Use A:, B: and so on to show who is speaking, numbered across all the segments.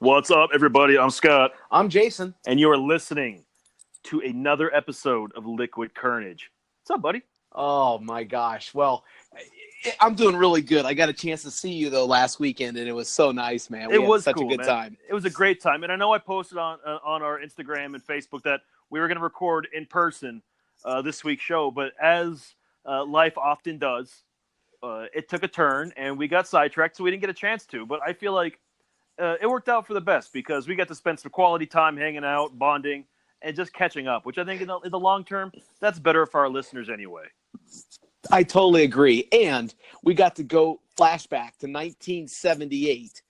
A: What's up, everybody? I'm Scott,
B: I'm Jason.
A: and you are listening to another episode of Liquid Kernedge. What's up, buddy?
B: Oh my gosh. Well, I'm doing really good. I got a chance to see you though last weekend, and it was so nice, man.
A: It
B: We had
A: was
B: such
A: cool,
B: a good
A: man.
B: time.
A: It was a great time, and I know I posted on our Instagram and Facebook that we were going to record in person this week's show, but as life often does, it took a turn, and we got sidetracked, so we didn't get a chance to. But I feel like it worked out for the best because we got to spend some quality time hanging out, bonding, and just catching up, which I think in the long term, that's better for our listeners anyway.
B: I totally agree. And we got to go flashback to 1978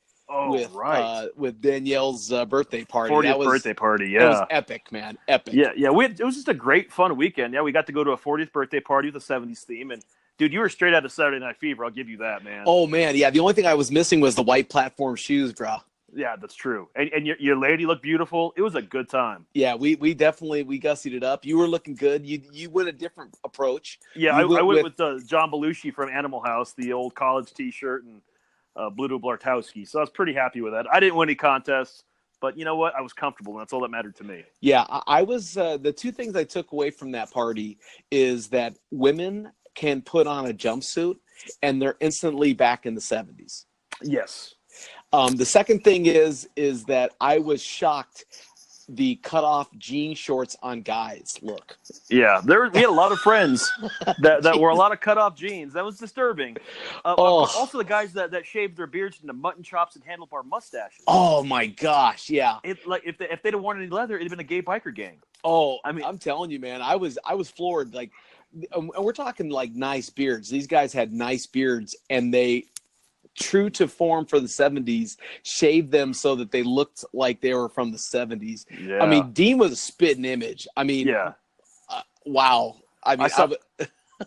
B: with Danielle's birthday party.
A: 40th birthday party, yeah.
B: It was epic, man. Epic.
A: Yeah. It was just a great, fun weekend. Yeah, we got to go to a 40th birthday party with a 70s theme, and dude, you were straight out of Saturday Night Fever. I'll give you that, man.
B: Oh, man. Yeah, the only thing I was missing was the white platform shoes, bro.
A: Yeah, that's true. And your lady looked beautiful. It was a good time.
B: Yeah, we definitely gussied it up. You were looking good. You went a different approach.
A: Yeah, I went with John Belushi from Animal House, the old college T-shirt, and Bluto Blartowski. So I was pretty happy with that. I didn't win any contests, but you know what? I was comfortable, and that's all that mattered to me.
B: Yeah, I was. The two things I took away from that party is that women can put on a jumpsuit, and they're instantly back in the 70s.
A: Yes.
B: The second thing is that I was shocked the cutoff jean shorts on guys look.
A: Yeah, we had a lot of friends that wore a lot of cutoff jeans. That was disturbing. Also, the guys that shaved their beards into mutton chops and handlebar mustaches.
B: Oh my gosh, yeah.
A: If they'd have worn any leather, it'd have been a gay biker gang.
B: Oh, I mean, I'm telling you, man, I was floored. Like, and we're talking like nice beards. These guys had nice beards, and they, true to form for the 70s, shaved them so that they looked like they were from the 70s.
A: Yeah.
B: I mean, Dean was a spitting image. I mean,
A: yeah.
B: Wow. I mean,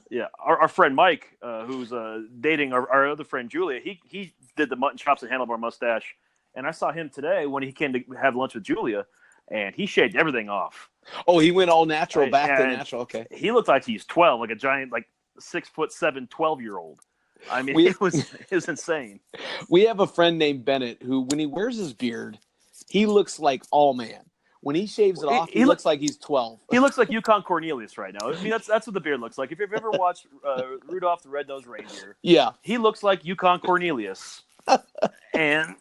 A: yeah. Our friend Mike, who's dating our other friend Julia, he did the mutton chops and handlebar mustache, and I saw him today when he came to have lunch with Julia, and he shaved everything off.
B: Oh, he went all natural, back to natural. Okay.
A: He looked like he's 12, like a giant, like 6'7", 12-year-old. I mean, it was insane.
B: We have a friend named Bennett who, when he wears his beard, he looks like all man. When he shaves it off, he looks like he's 12.
A: He looks like Yukon Cornelius right now. I mean, that's what the beard looks like. If you've ever watched Rudolph the Red-Nosed Reindeer,
B: yeah,
A: he looks like Yukon Cornelius, and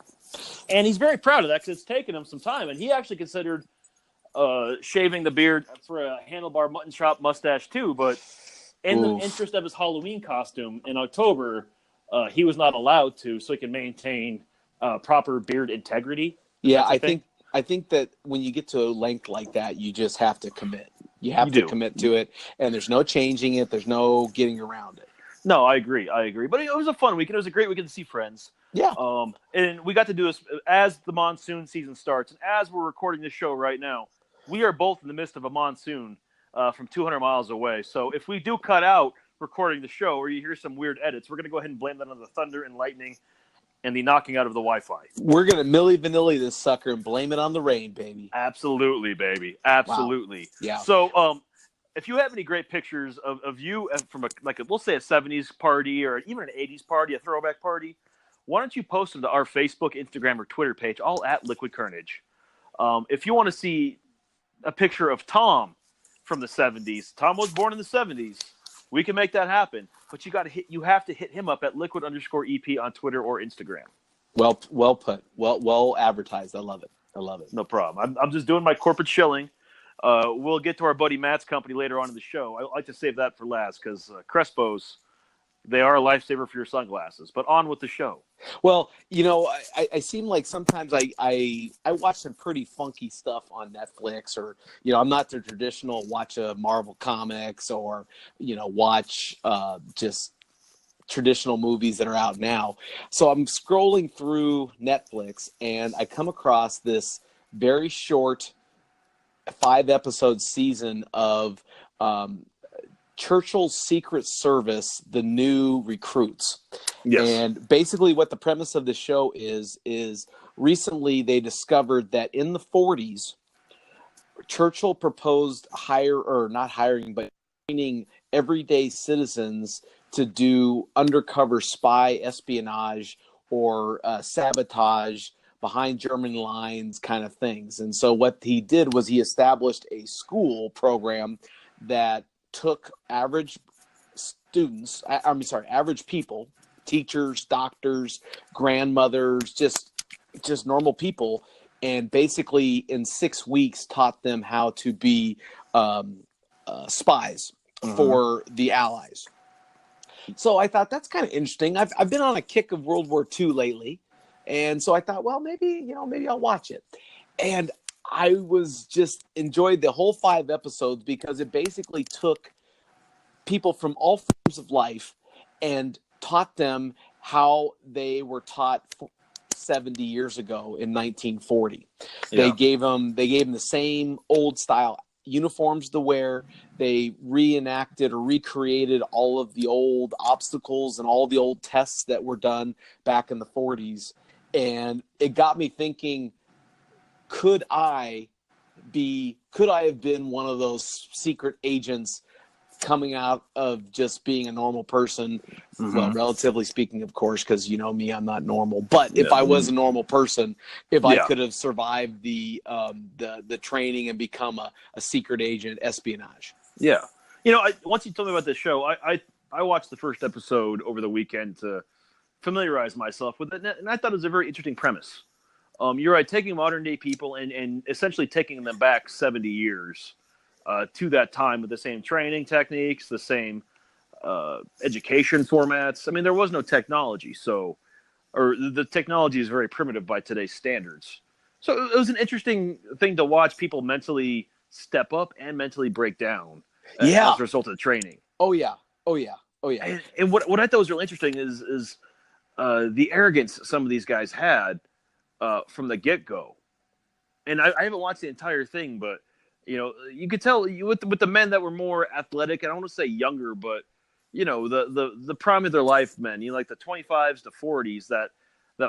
A: he's very proud of that because it's taken him some time. And he actually considered shaving the beard for a handlebar mutton chop mustache too, but in the interest of his Halloween costume in October, he was not allowed to, so he can maintain proper beard integrity.
B: Yeah, I think that when you get to a length like that, you just have to commit. You have to commit to it, and there's no changing it. There's no getting around it.
A: No, I agree. But it was a fun weekend. It was a great weekend to see friends.
B: Yeah.
A: And we got to do this as the monsoon season starts, and as we're recording this show right now, we are both in the midst of a monsoon from 200 miles away. So if we do cut out recording the show or you hear some weird edits, we're going to go ahead and blame that on the thunder and lightning and the knocking out of the Wi-Fi.
B: We're going to Milli Vanilli this sucker and blame it on the rain, baby.
A: Absolutely, baby. Absolutely.
B: Wow. Yeah.
A: So if you have any great pictures of you from we'll say a 70s party or even an 80s party, a throwback party, why don't you post them to our Facebook, Instagram, or Twitter page, all at Liquid Kernedge. If you want to see a picture of Tom from the 70s, Tom was born in the 70s, we can make that happen. But you have to hit him up at liquid_EP on Twitter or Instagram.
B: Well put. Well advertised. I love it.
A: No problem. I'm just doing my corporate shilling. We'll get to our buddy Matt's company later on in the show. I like to save that for last because Crespo's, they are a lifesaver for your sunglasses. But on with the show.
B: Well, you know, I seem like sometimes I watch some pretty funky stuff on Netflix, or, you know, I'm not the traditional watch a Marvel comics or, you know, watch just traditional movies that are out now. So I'm scrolling through Netflix and I come across this very short 5-episode season of Churchill's Secret Service, The New Recruits.
A: Yes.
B: And basically what the premise of the show is recently they discovered that in the 40s, Churchill proposed training everyday citizens to do undercover spy espionage or sabotage behind German lines kind of things. And so what he did was he established a school program that took average students, average people, teachers, doctors, grandmothers, just normal people, and basically in 6 weeks taught them how to be spies for the Allies. So I thought that's kind of interesting. I've been on a kick of World War II lately, and so I thought, well, maybe I'll watch it. And I was just enjoyed the whole 5 episodes because it basically took people from all forms of life and taught them how they were taught 70 years ago in 1940. Yeah. They gave them the same old style uniforms to wear. They reenacted or recreated all of the old obstacles and all the old tests that were done back in the 40s. And it got me thinking, could I have been one of those secret agents coming out of just being a normal person? Well, relatively speaking, of course, because you know me, I'm not normal. But if I was a normal person, I could have survived the training and become a secret agent, espionage.
A: Yeah, once you told me about this show, I watched the first episode over the weekend to familiarize myself with it, and I thought it was a very interesting premise. You're right, taking modern day people and essentially taking them back 70 years. To that time with the same training techniques, the same education formats. I mean, there was no technology, or the technology is very primitive by today's standards. So it was an interesting thing to watch people mentally step up and mentally break down as a result of the training.
B: Oh yeah.
A: And what I thought was really interesting is the arrogance some of these guys had from the get-go. And I haven't watched the entire thing, but you could tell with the men that were more athletic, and I don't want to say younger, but the prime of their life men, like the 25s to 40s that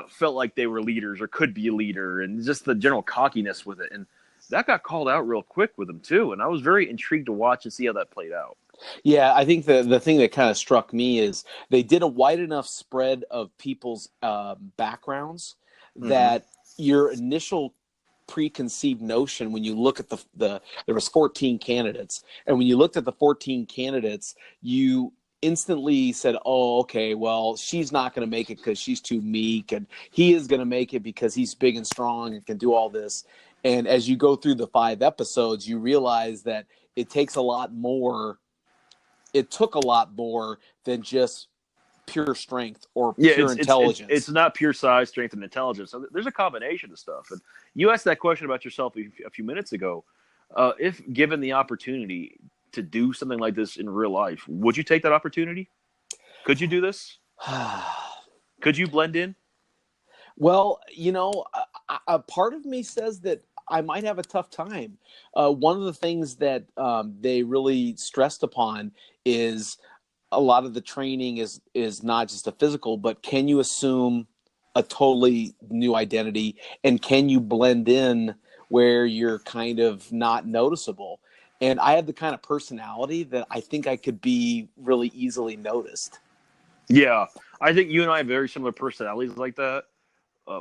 A: felt like they were leaders or could be a leader, and just the general cockiness with it. And that got called out real quick with them too. And I was very intrigued to watch and see how that played out.
B: Yeah, I think the thing that kind of struck me is they did a wide enough spread of people's backgrounds that your initial preconceived notion, when you look at there was 14 candidates, and when you looked at the 14 candidates, you instantly said, oh, okay, well, she's not going to make it because she's too meek, and he is going to make it because he's big and strong and can do all this. And as you go through the 5 episodes, you realize that it took a lot more than just pure strength or pure intelligence.
A: It's not pure size, strength, and intelligence. So there's a combination of stuff. And you asked that question about yourself a few minutes ago. If given the opportunity to do something like this in real life, would you take that opportunity? Could you do this? Could you blend in?
B: Well, a part of me says that I might have a tough time. One of the things that they really stressed upon is a lot of the training is not just a physical, but can you assume a totally new identity, and can you blend in where you're kind of not noticeable? And I have the kind of personality that I think I could be really easily noticed.
A: Yeah, I think you and I have very similar personalities like that,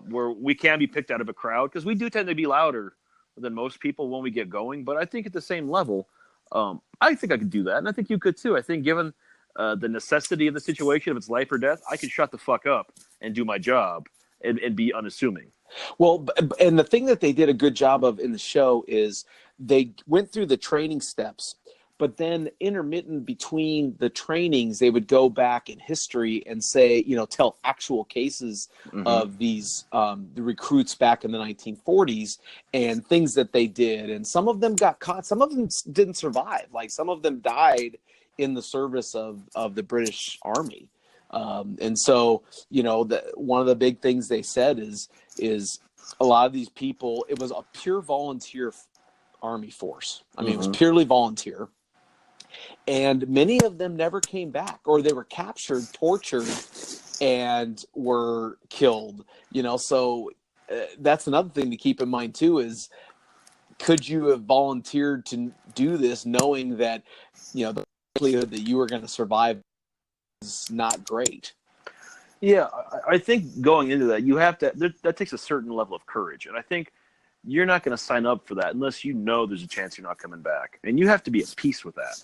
A: where we can be picked out of a crowd because we do tend to be louder than most people when we get going. But I think at the same level, I think I could do that, and I think you could too. I think given the necessity of the situation, if it's life or death, I could shut the fuck up and do my job and be unassuming.
B: Well, and the thing that they did a good job of in the show is they went through the training steps, but then intermittent between the trainings, they would go back in history and say, tell actual cases of these the recruits back in the 1940s and things that they did. And some of them got caught. Some of them didn't survive. Like some of them died in the service of the British Army. And so, one of the big things they said is a lot of these people, it was a pure volunteer army force. I mean, it was purely volunteer. And many of them never came back, or they were captured, tortured, and were killed. So that's another thing to keep in mind too, is could you have volunteered to do this knowing that, the likelihood that you were going to survive is not great?
A: Yeah, I think going into that, you have to. That takes a certain level of courage, and I think you're not going to sign up for that unless you know there's a chance you're not coming back, and you have to be at peace with that.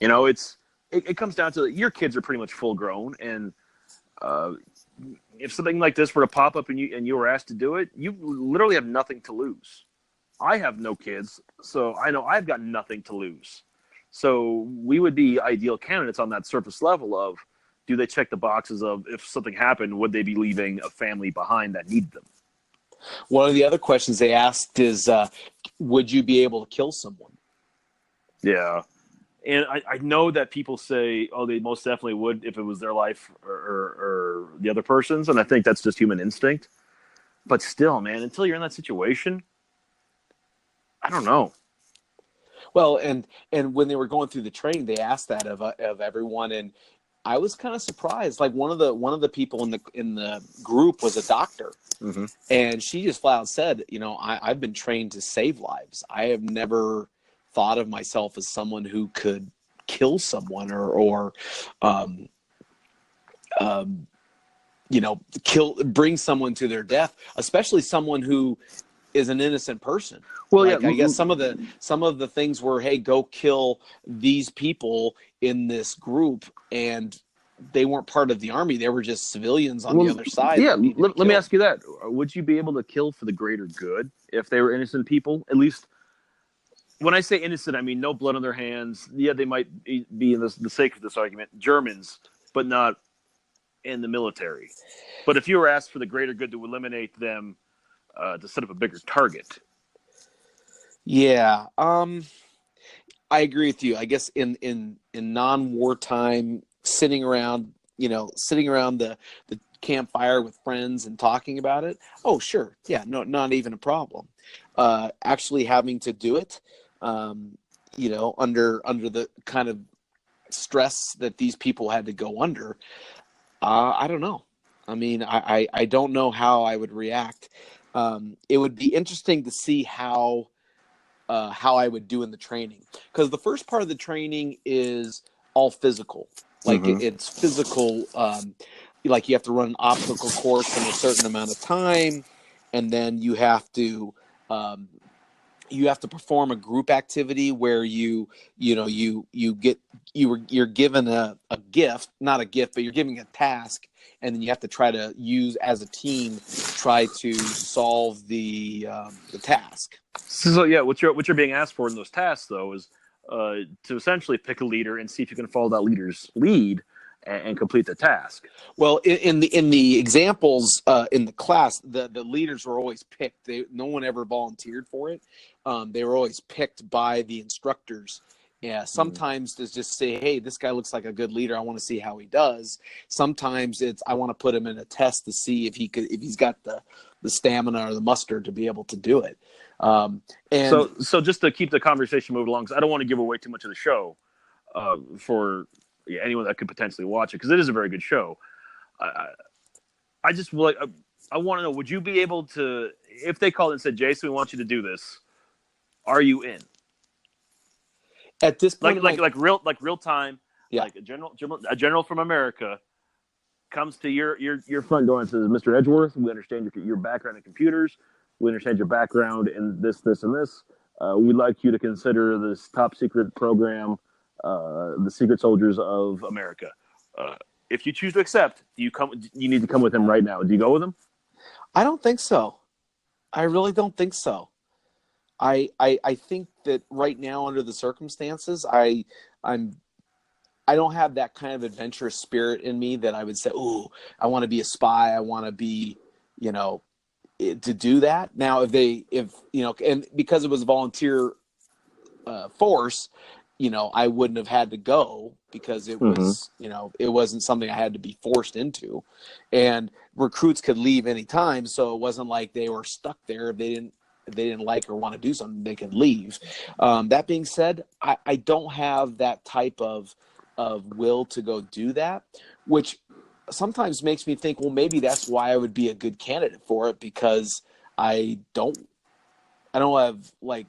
A: You know, it comes down to your kids are pretty much full grown, and uh, if something like this were to pop up and you were asked to do it, you literally have nothing to lose. I have no kids, so I know I've got nothing to lose. So we would be ideal candidates on that surface level of, do they check the boxes of, if something happened, would they be leaving a family behind that need them?
B: One of the other questions they asked is, would you be able to kill someone?
A: Yeah. And I know that people say, oh, they most definitely would if it was their life or the other person's. And I think that's just human instinct. But still, man, until you're in that situation, I don't know.
B: Well, and when they were going through the training, they asked that of everyone, and I was kind of surprised. Like one of the people in the group was a doctor,
A: Mm-hmm.
B: and she just flat out said, you know, I've been trained to save lives. I have never thought of myself as someone who could kill someone or um, you know, bring someone to their death, especially someone who is an innocent person.
A: Well,
B: Like,
A: yeah.
B: I guess some of the things were, hey, go kill these people in this group, and they weren't part of the army. They were just civilians on the other side.
A: Yeah,
B: that needed to
A: let me
B: kill.
A: ask you that. Would you be able to kill for the greater good if they were innocent people? At least when I say innocent, I mean no blood on their hands. Yeah, they might be in the sake of this argument, Germans, but not in the military. But if you were asked for the greater good to eliminate them, to set up a bigger target.
B: Yeah, I agree with you. I guess in non-wartime, sitting around the campfire with friends and talking about it. Oh, sure, yeah, no, not even a problem. Actually, having to do it, you know, under the kind of stress that these people had to go under, I don't know. I mean, I don't know how I would react. It would be interesting to see how I would do in the training, because the first part of the training is all physical. Like
A: Mm-hmm.
B: it's physical. Like you have to run an obstacle course in a certain amount of time, and then um, you have to perform a group activity where you're given a gift, not a gift, but you're giving a task, and then you have to try to use as a team, try to solve the task.
A: So yeah, what you're being asked for in those tasks though is to essentially pick a leader and see if you can follow that leader's lead and complete the task.
B: Well, in the examples in the class, the leaders were always picked. No one ever volunteered for it. They were always picked by the instructors. Yeah, sometimes to just say, hey, this guy looks like a good leader. I want to see how he does. Sometimes it's, I want to put him in a test to see if he's got the stamina or the muster to be able to do it. And
A: So just to keep the conversation moving along, because I don't want to give away too much of the show for anyone that could potentially watch it, because it is a very good show. I just like I want to know, would you be able to, if they called and said, Jason, we want you to do this, are you in?
B: at this point,
A: Like real time,
B: yeah.
A: like a general from America comes to your front door and says, Mr. Edgeworth, we understand your background in computers. We understand your background in this, and this. We'd like you to consider this top secret program, the Secret Soldiers of America. If you choose to accept, you need to come with him right now. Do you go with him?
B: I don't think so. I really don't think so. I think that right now, under the circumstances, I don't have that kind of adventurous spirit in me that I would say, "Ooh, I want to be a spy. I want to be, to do that." Now, if and because it was a volunteer force, I wouldn't have had to go, because it was, it wasn't something I had to be forced into, and recruits could leave anytime, so it wasn't like they were stuck there. If they didn't like or want to do something, they could leave. That being said, I don't have that type of will to go do that, which sometimes makes me think, well, maybe that's why I would be a good candidate for it, because I don't I don't have like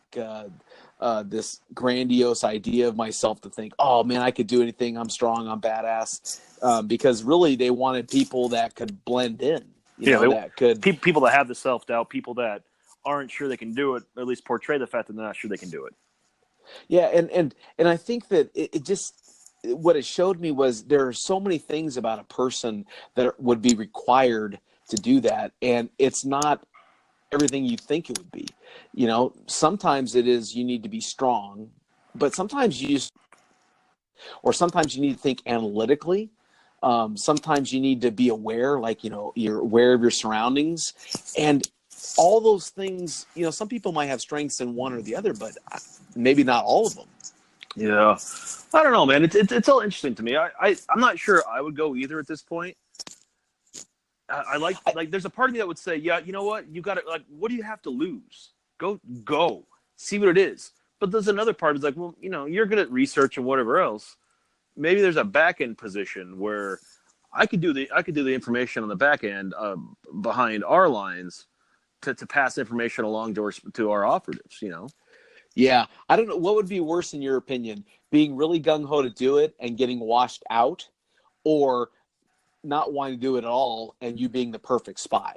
B: this grandiose idea of myself to think, oh man, I could do anything. I'm strong. I'm badass. Because really, they wanted people that could blend in. That could
A: people that have the self-doubt, people that aren't sure they can do it, or at least portray the fact that they're not sure they can do it.
B: Yeah, and I think that it just what it showed me was there are so many things about a person that would be required to do that, and it's not everything you think it would be. Sometimes it is you need to be strong, but sometimes sometimes you need to think analytically. Sometimes you need to be aware, like, you're aware of your surroundings, and all those things. Some people might have strengths in one or the other, but maybe not all of them.
A: Yeah, I don't know, man. It's all interesting to me. I'm not sure I would go either at this point. I like there's a part of me that would say, yeah, you know what, you got to, like, what do you have to lose? Go see what it is. But there's another part that's like, well, you're good at research and whatever else. Maybe there's a back end position where I could do the information on the back end behind our lines to pass information along to our operatives.
B: Yeah, I don't know what would be worse in your opinion: being really gung ho to do it and getting washed out, or not wanting to do it at all and you being the perfect spy.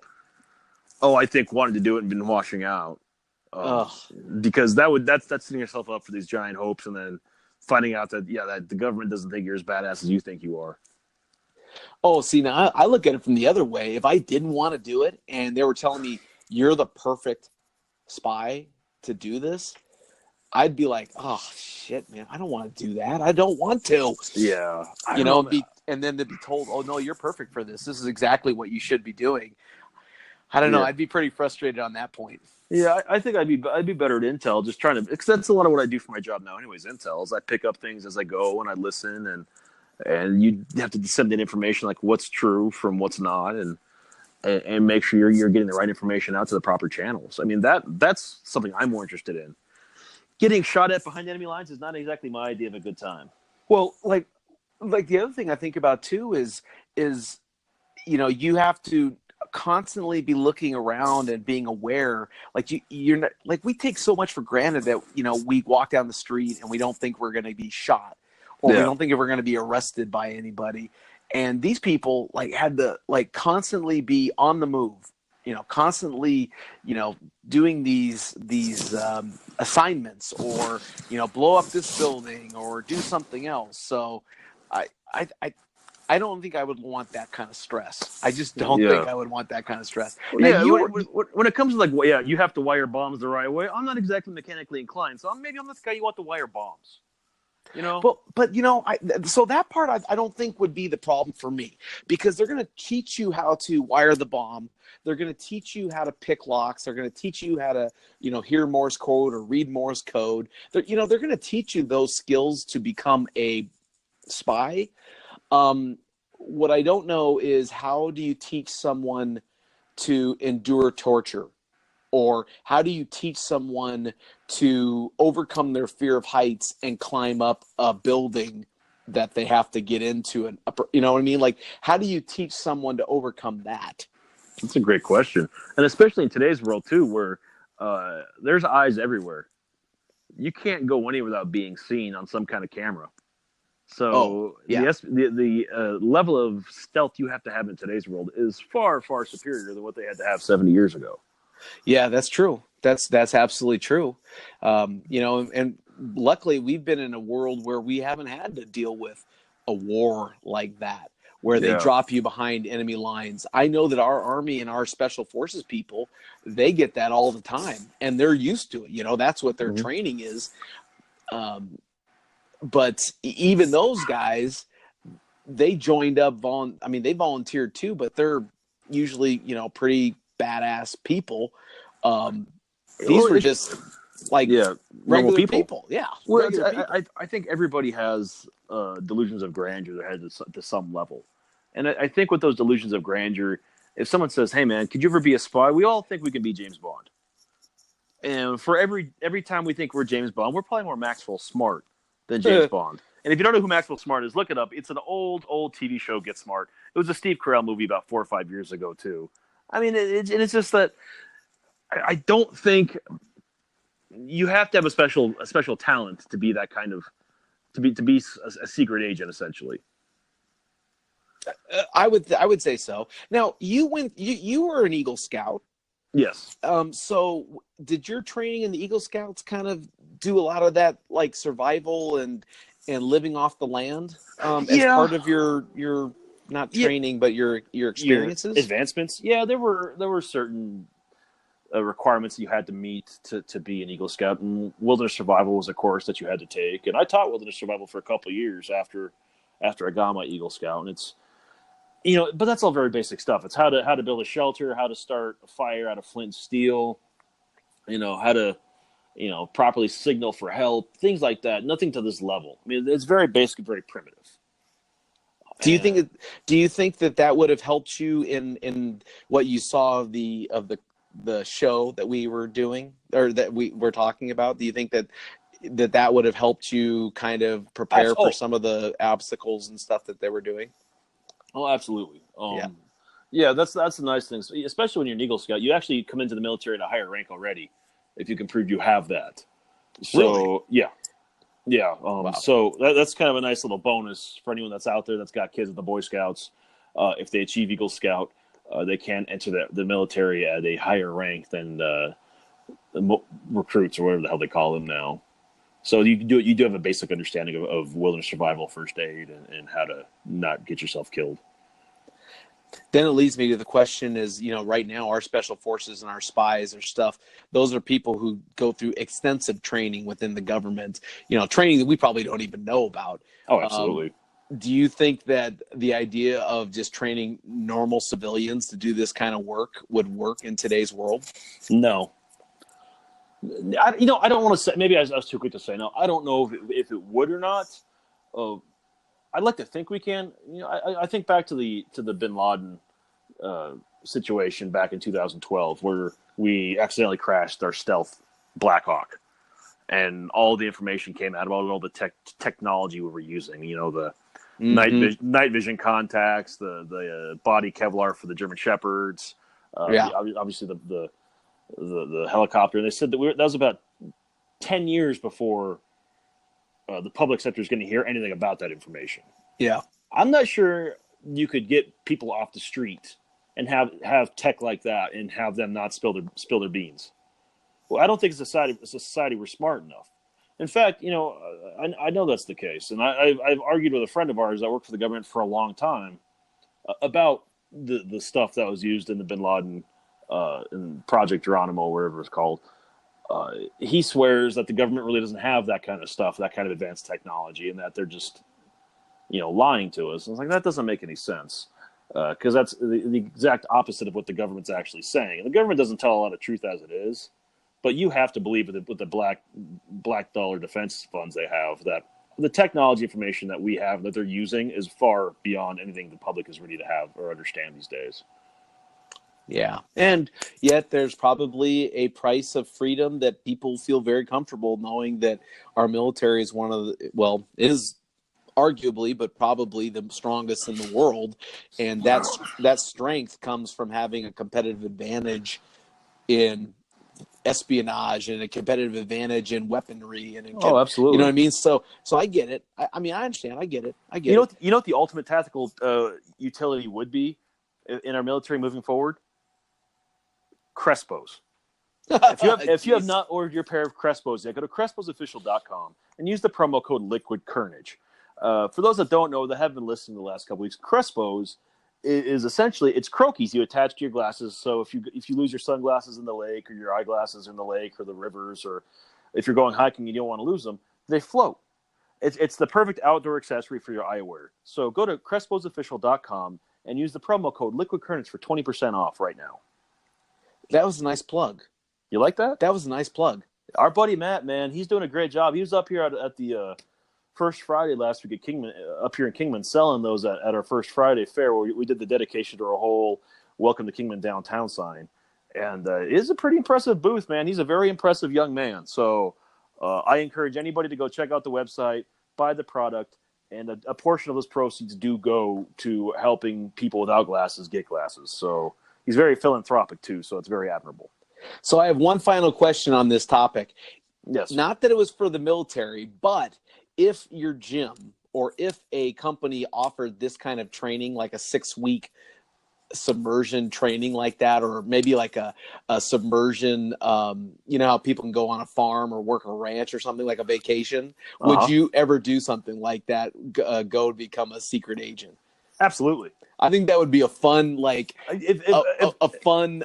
A: Oh, I think wanting to do it and been washing out, because that's setting yourself up for these giant hopes, and then finding out that that the government doesn't think you're as badass as you think you are.
B: Oh, see, now I look at it from the other way. If I didn't want to do it and they were telling me you're the perfect spy to do this, I'd be like, oh shit, man, I don't want to do that. I don't want to.
A: Yeah,
B: and then to be told, oh no, you're perfect for this. This is exactly what you should be doing. I don't know. I'd be pretty frustrated on that point.
A: Yeah, I think I'd be better at intel, just trying to, because that's a lot of what I do for my job now. Anyways, intel is I pick up things as I go and I listen, and you have to disseminate information, like what's true from what's not, and make sure you're getting the right information out to the proper channels. I mean, that's something I'm more interested in. Getting shot at behind enemy lines is not exactly my idea of a good time.
B: Well, like the other thing I think about too is you have to constantly be looking around and being aware. Like you're not, like, we take so much for granted that we walk down the street and we don't think we're going to be shot, or we don't think we're going to be arrested by anybody. And these people had to constantly be on the move, constantly doing these assignments, or blow up this building or do something else. So I don't think I would want that kind of stress. I just don't think I would want that kind of stress.
A: Now, when it comes to you have to wire bombs the right way. I'm not exactly mechanically inclined, so maybe I'm not the guy you want to wire bombs.
B: But so that part I don't think would be the problem for me, because they're going to teach you how to wire the bomb. They're going to teach you how to pick locks. They're going to teach you how to hear Morse code or read Morse code. They're going to teach you those skills to become a spy. What I don't know is, how do you teach someone to endure torture? Or how do you teach someone to overcome their fear of heights and climb up a building that they have to get into? You know what I mean? Like, how do you teach someone to overcome that?
A: That's a great question. And especially in today's world, too, where there's eyes everywhere. You can't go anywhere without being seen on some kind of camera. So the level of stealth you have to have in today's world is far, far superior than what they had to have 70 years ago.
B: Yeah, that's true. That's absolutely true. And luckily we've been in a world where we haven't had to deal with a war like that, where they drop you behind enemy lines. I know that our Army and our Special Forces people, they get that all the time, and they're used to it. That's what their training is. But even those guys, they joined up. They volunteered too, but they're usually, pretty badass people. These were just regular people. Yeah.
A: Well, I think everybody has delusions of grandeur that has to some level. And I think with those delusions of grandeur, if someone says, hey man, could you ever be a spy? We all think we can be James Bond. And for every time we think we're James Bond, we're probably more Maxwell Smart than James Bond. And if you don't know who Maxwell Smart is, look it up. It's an old TV show, Get Smart. It was a Steve Carell movie about 4 or 5 years ago too. I mean, it's just that I don't think you have to have a special talent to be that kind of to be a secret agent essentially.
B: I would say so. Now you were an Eagle Scout.
A: Yes.
B: So did your training in the Eagle Scouts kind of do a lot of that, like survival and living off the land, as part of your not training, but your experiences?
A: Your advancements. Yeah, there were certain requirements you had to meet to be an Eagle Scout, and wilderness survival was a course that you had to take. And I taught wilderness survival for a couple of years after I got my Eagle Scout, and it's but that's all very basic stuff. It's how to build a shelter, how to start a fire out of flint and steel, how to properly signal for help, things like that. Nothing to this level. I mean, it's very basic and very primitive.
B: Do you think that would have helped you in what you saw of the show that we were doing, or that we were talking about? Do you think that would have helped you kind of prepare for some of the obstacles and stuff that they were doing?
A: Oh, absolutely. Yeah, that's the nice thing, especially when you're an Eagle Scout. You actually come into the military at a higher rank already, if you can prove you have that. So,
B: really?
A: Yeah.
B: Wow.
A: So that's kind of a nice little bonus for anyone that's out there that's got kids at the Boy Scouts. If they achieve Eagle Scout, they can enter the military at a higher rank than recruits or whatever the hell they call them now. So you do have a basic understanding of wilderness survival, first aid, and how to not get yourself killed.
B: Then it leads me to the question is, right now our special forces and our spies or stuff, those are people who go through extensive training within the government, training that we probably don't even know about.
A: Oh, absolutely.
B: Do you think that the idea of just training normal civilians to do this kind of work would work in today's world?
A: No. I don't want to say, maybe I was too quick to say no. I don't know if it would or not. I'd like to think we can. I think back to the Bin Laden situation back in 2012, where we accidentally crashed our stealth Blackhawk, and all the information came out about all the technology we were using. The night vision contacts, the body Kevlar for the German Shepherds. Obviously the helicopter. And they said that that was about 10 years before the public sector is going to hear anything about that information.
B: Yeah.
A: I'm not sure you could get people off the street and have tech like that and have them not spill their beans. Well, I don't think as a society we're smart enough. In fact, I know that's the case. And I've argued with a friend of ours that worked for the government for a long time about the stuff that was used in the Bin Laden in Project Geronimo, whatever it's called. He swears that the government really doesn't have that kind of stuff, that kind of advanced technology, and that they're just, lying to us. And it's like, that doesn't make any sense, because that's the exact opposite of what the government's actually saying. And the government doesn't tell a lot of truth as it is, but you have to believe with the black dollar defense funds they have, that the technology information that we have that they're using is far beyond anything the public is ready to have or understand these days.
B: Yeah. And yet there's probably a price of freedom that people feel very comfortable knowing that our military is is arguably, but probably the strongest in the world. And that strength comes from having a competitive advantage in espionage and a competitive advantage in weaponry.
A: Absolutely.
B: You know what I mean? So I get it. I understand. I get it.
A: You know what the ultimate tactical utility would be in our military moving forward? Crespos. If you have not ordered your pair of Crespos yet, go to CresposOfficial.com and use the promo code Liquid Kernedge. For those that don't know, that have been listening the last couple weeks, Crespos is essentially, it's croquis you attach to your glasses. So if you lose your sunglasses in the lake, or your eyeglasses in the lake or the rivers, or if you're going hiking and you don't want to lose them, they float. It's the perfect outdoor accessory for your eyewear. So go to CresposOfficial.com and use the promo code Liquid Kernedge for 20% off right now.
B: That was a nice plug.
A: You like that?
B: That was a nice plug.
A: Our buddy Matt, man, he's doing a great job. He was up here at the First Friday last week at Kingman, up here in Kingman, selling those at our First Friday fair, where we did the dedication to our whole Welcome to Kingman downtown sign. And it is a pretty impressive booth, man. He's a very impressive young man. So I encourage anybody to go check out the website, buy the product, and a portion of those proceeds do go to helping people without glasses get glasses. So he's very philanthropic too, so it's very admirable.
B: So I have one final question on this topic.
A: Yes.
B: Not that it was for the military, but if your gym or if a company offered this kind of training, like a 6-week submersion training like that, or maybe like a submersion, you know how people can go on a farm or work a ranch or something, like a vacation. Would you ever do something like that, go to become a secret agent?
A: Absolutely.
B: I think that would be a fun, like a fun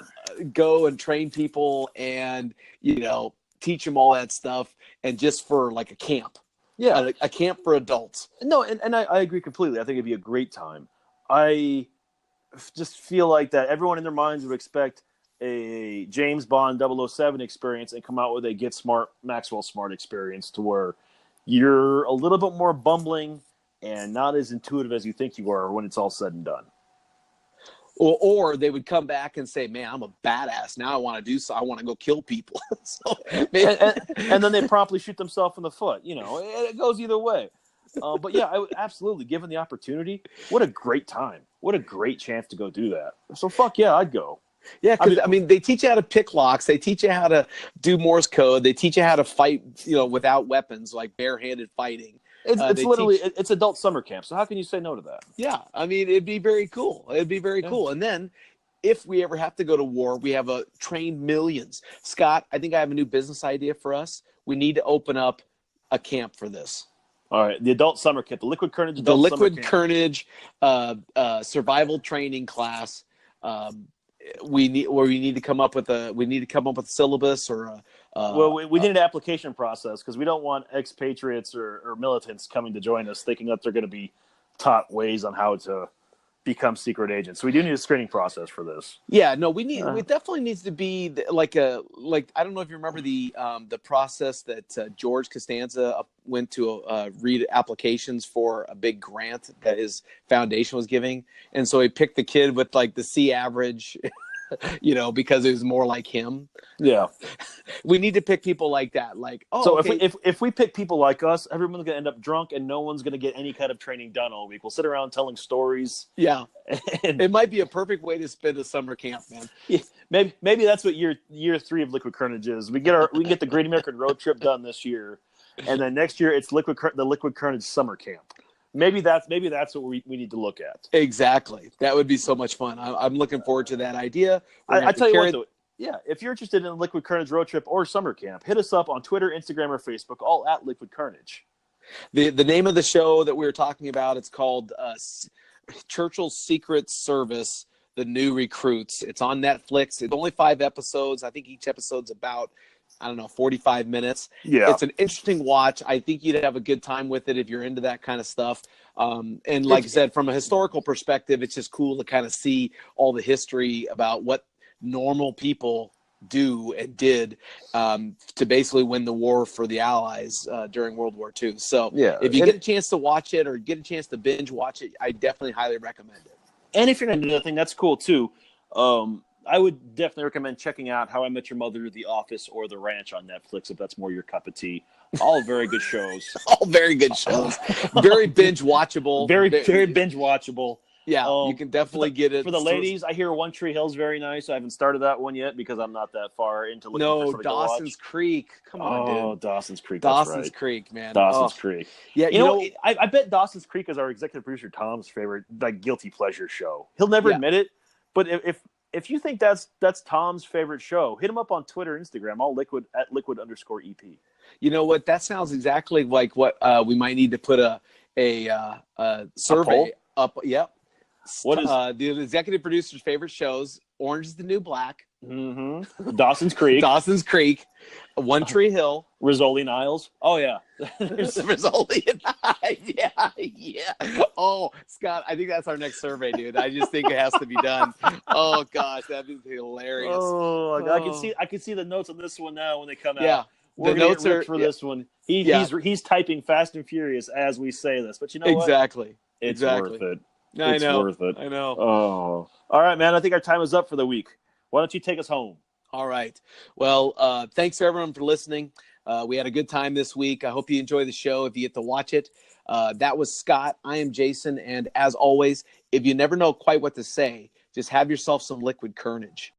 B: go and train people and, you know, teach them all that stuff, and just for like a camp.
A: Yeah.
B: A camp for adults.
A: No, and I agree completely. I think it'd be a great time. I just feel like that everyone in their minds would expect a James Bond 007 experience and come out with a Get Smart, Maxwell Smart experience, to where you're a little bit more bumbling and not as intuitive as you think you are when it's all said and done.
B: Or they would come back and say, "Man, I'm a badass. Now I want to do so. I want to go kill people." So,
A: and then they promptly shoot themselves in the foot. You know, it goes either way. But yeah, I would absolutely, given the opportunity, what a great time. What a great chance to go do that. So fuck yeah, I'd go.
B: Yeah, because I mean, they teach you how to pick locks. They teach you how to do Morse code. They teach you how to fight, you know, without weapons, like barehanded fighting.
A: It's literally it's adult summer camp. So how can you say no to that?
B: Yeah, I mean, it'd be very cool. It'd be very cool. And then, if we ever have to go to war, we have trained millions. Scott, I think I have a new business idea for us. We need to open up a camp for this.
A: All right, the adult summer camp, the Liquid Kernedge
B: the Liquid Kernedge survival training class. We need to come up with a syllabus or a.
A: Well, we need an application process, because we don't want expatriates or militants coming to join us thinking that they're going to be taught ways on how to become secret agents. So we do need a screening process for this.
B: Yeah, no, we definitely needs to be like I don't know if you remember the process that George Costanza went to read applications for a big grant that his foundation was giving, and so he picked the kid with like the C average. You know, because it was more like him.
A: Yeah,
B: we need to pick people like that. Like,
A: so okay. if we pick people like us, everyone's gonna end up drunk, and no one's gonna get any kind of training done all week. We'll sit around telling stories.
B: Yeah, it might be a perfect way to spend a summer camp, man.
A: Yeah, maybe that's what year 3 of Liquid Kernedge is. We can get the Great American Road Trip done this year, and then next year it's the Liquid Kernedge summer camp. Maybe that's what we need to look at.
B: Exactly. That would be so much fun. I'm looking forward to that idea.
A: I tell you what, though, yeah, if you're interested in a Liquid Kernedge road trip or summer camp, hit us up on Twitter, Instagram, or Facebook, all at Liquid Kernedge.
B: The name of the show that we were talking about, it's called Churchill's Secret Service, The New Recruits. It's on Netflix. It's only 5 episodes. I think each episode's about, 45 minutes.
A: Yeah.
B: It's an interesting watch. I think you'd have a good time with it if you're into that kind of stuff. And like I said, from a historical perspective, it's just cool to kind of see all the history about what normal people do and did to basically win the war for the Allies during World War II. So
A: yeah,
B: if you get a chance to watch it or get a chance to binge watch it, I definitely highly recommend it.
A: And if you're not into anything, that's cool too. I would definitely recommend checking out How I Met Your Mother, The Office, or The Ranch on Netflix if that's more your cup of tea. All very good shows.
B: All very good shows. Very binge watchable.
A: Very binge watchable.
B: Yeah, you can definitely get it.
A: For the ladies, I hear One Tree Hill's very nice. I haven't started that one yet because I'm not that far into looking for something
B: Dawson's Creek. Come on, dude.
A: Oh, Dawson's Creek.
B: Dawson's Creek, man.
A: Dawson's Creek.
B: Yeah,
A: you know I bet Dawson's Creek is our executive producer Tom's favorite, like, guilty pleasure show. He'll never admit it, but if you think that's Tom's favorite show, hit him up on Twitter, Instagram, all liquid at liquid_EP.
B: You know what? That sounds exactly like what we might need to put a survey up. Yep.
A: What is
B: the executive producer's favorite shows? Orange is the New Black.
A: Mm-hmm. Dawson's Creek.
B: Dawson's Creek. One Tree Hill.
A: Rizzoli and Isles. Oh, yeah.
B: Rizzoli and Isles. Yeah. Oh, Scott, I think that's our next survey, dude. I just think it has to be done. Oh, gosh, that'd be hilarious.
A: I can see the notes on this one now when they come out.
B: Yeah.
A: We're the notes are for this one. He's typing Fast and Furious as we say this, but you know what?
B: Exactly.
A: It's worth it.
B: It's
A: worth it.
B: I know.
A: Oh. All right, man. I think our time is up for the week. Why don't you take us home?
B: All right. Well, thanks to everyone for listening. We had a good time this week. I hope you enjoy the show if you get to watch it. That was Scott. I am Jason. And as always, if you never know quite what to say, just have yourself some Liquid Kernedge.